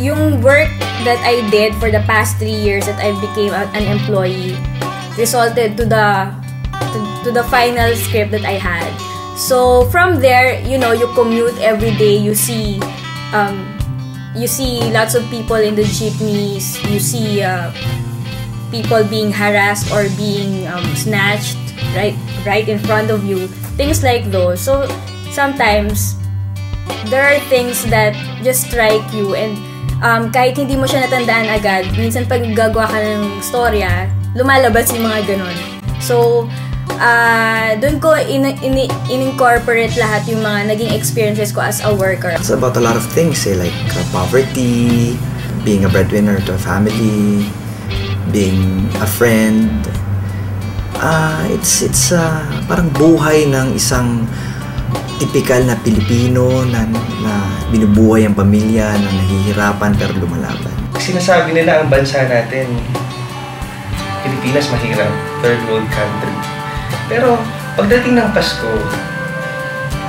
yung work that I did for the past 3 years that I became an employee resulted to the final script that I had. So from there, you know, you commute every day, you see lots of people in the jeepneys, you see people being harassed or being snatched right in front of you, things like those. So sometimes there are things that just strike you, and kahit hindi mo siya natandaan agad, minsan pag gagawa ka ng storya, lumalabas yung mga ganon. So doon ko in-incorporate lahat yung mga naging experiences ko as a worker. It's about a lot of things, like poverty, being a breadwinner to a family, being a friend. It's parang buhay ng isang typical na Pilipino na binubuhay ang pamilya, na nahihirapan pero lumalaban. Sinasabi nila ang bansa natin, Pilipinas mahirap, third world country. Pero pagdating ng Pasko,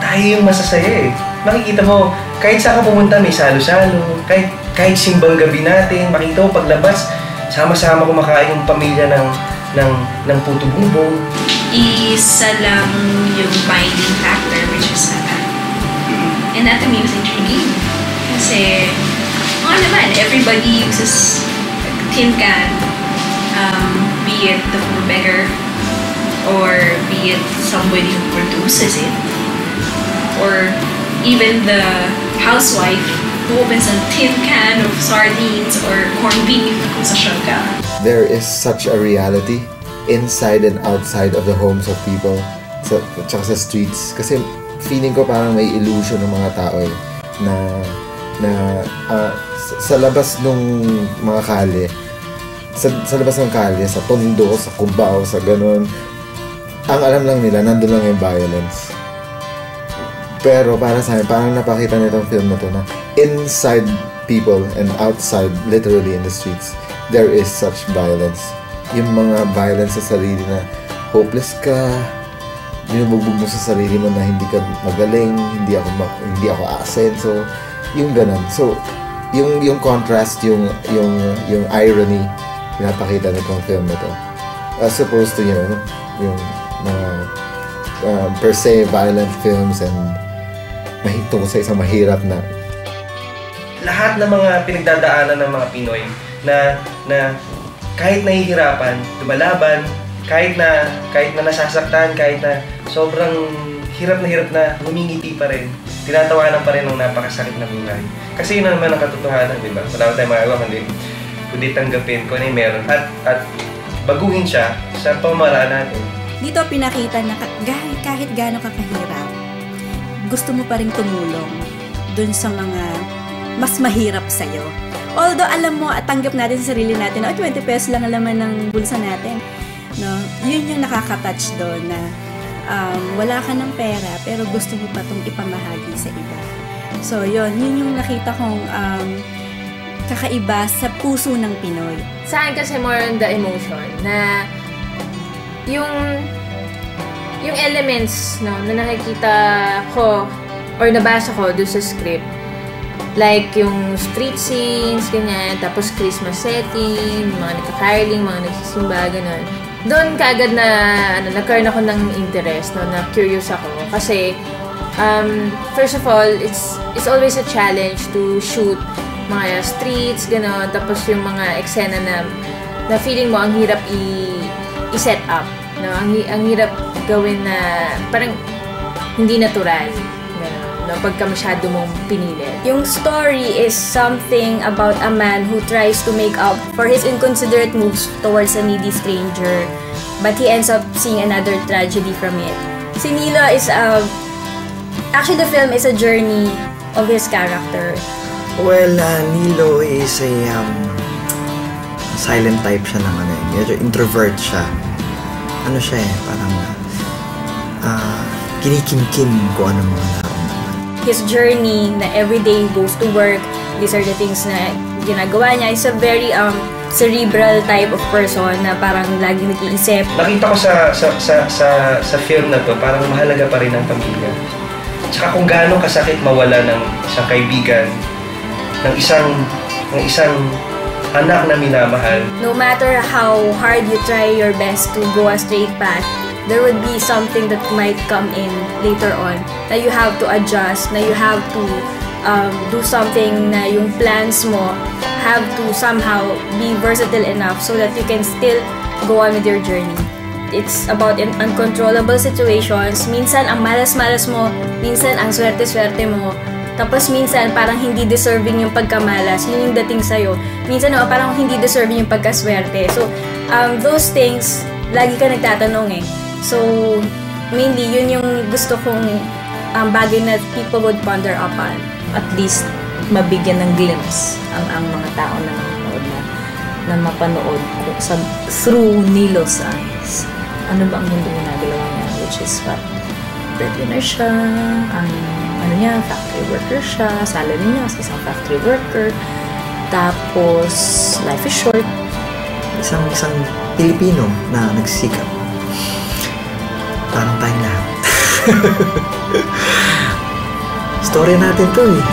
tayo yung masasaya eh. Makikita mo, kahit saan ka pumunta may salo-salo, kahit simbang gabi natin, makita mo paglabas, sama-sama kumakain yung pamilya ng puto bumbong. Isa lang yung binding factor, which is and not the music really. Kasi, naman, everybody uses tin can, be it the poor beggar, or be it somebody who produces it, or even the housewife who opens a tin can of sardines or corned beef kung sa syangka. There is such a reality inside and outside of the homes of people, tsaka sa streets. Kasi feeling ko parang may illusion ng mga tao eh, na sa labas ng mga kalye, sa labas ng kalye, sa tondo, sa Cubao, sa ganun, ang alam lang nila, nandun lang yung violence. Pero para sa akin, parang napakita nitong film na to na inside people and outside, literally in the streets, there is such violence. Yung mga violence sa sarili na hopeless ka, binubugbog mo sa sarili mo na hindi ka magaling, hindi ako asenso, yung ganun. So, yung contrast, yung irony, pinapakita nitong film na to. As opposed to, yung mga per se violent films and tungkol sa isang mahirap na lahat ng mga pinagdadaanan ng mga Pinoy na kahit nahihirapan, lumalaban, kahit na nasasaktan, kahit na sobrang hirap na humingiti pa rin, tinatawanan pa rin ng napakasakit na buhay. Kasi yun naman ang katotohanan, di ba? Wala tayong magagawa kundi tanggapin kung ano yung meron at baguhin siya sa pamaraan natin. Dito pinakita na kahit gaano ka kahirap, gusto mo pa rin tumulong dun sa mga mas mahirap sa'yo. Although alam mo at tanggap natin sa sarili natin na 20 pesos lang ang laman ng bulsa natin. No? Yun yung nakaka-touch doon na wala ka ng pera pero gusto mo pa itong ipamahagi sa iba. So yun yung nakita kong kakaiba sa puso ng Pinoy. Sa akin kasi more on the emotion na yung elements no, na nakikita ko or nabasa ko doon sa script, like yung street scenes, ganyan, tapos Christmas setting, mga nagka-caroling, mga nagsisimba, gano'n. Doon kaagad na nagkaroon ako ng interest, no, na curious ako. Kasi, first of all, it's always a challenge to shoot mga streets, gano'n, tapos yung mga eksena na feeling mo ang hirap i-set up. No? Ang hirap gawin na parang hindi natural. No, pagka masyado mong pinilit. Yung story is something about a man who tries to make up for his inconsiderate moves towards a needy stranger, but he ends up seeing another tragedy from it. Si Nilo is actually the film is a journey of his character. Well, Nilo is a silent type siya naman eh. Medyo introvert siya. Ano siya eh, parang kinikimkim kung ano mga naroon. His journey na everyday he goes to work, these are the things na ginagawa niya, is a very cerebral type of person na parang laging nag-iisip. Nakita ko sa film na to, parang mahalaga pa rin ang pamilya. Tsaka kung gaano kasakit mawala ng isang kaibigan, ng isang ng isang anak na minamahal. No matter how hard you try your best to go a straight path, there would be something that might come in later on na you have to adjust, na you have to do something na yung plans mo have to somehow be versatile enough so that you can still go on with your journey. It's about uncontrollable situations. Minsan, ang malas-malas mo. Minsan, ang swerte-swerte mo. Tapos minsan, parang hindi deserving yung pagkamalas. Yun yung dating sa'yo. Minsan, parang hindi deserving yung pagkaswerte. So, those things, lagi ka nagtatanong eh. So, mainly, yun yung gusto kong bagay na people would ponder upon. At least, mabigyan ng glimpse ang mga tao na manonood na mapanood through Nilo's eyes. Ano ba ang mundo ginagalawa niya? Which is what? Breadwinner siya, factory worker siya, salary niya kasi isang factory worker. Tapos, life is short. Isang Pilipino na nagsisikap. Parang tayong lahat. Story natin to eh.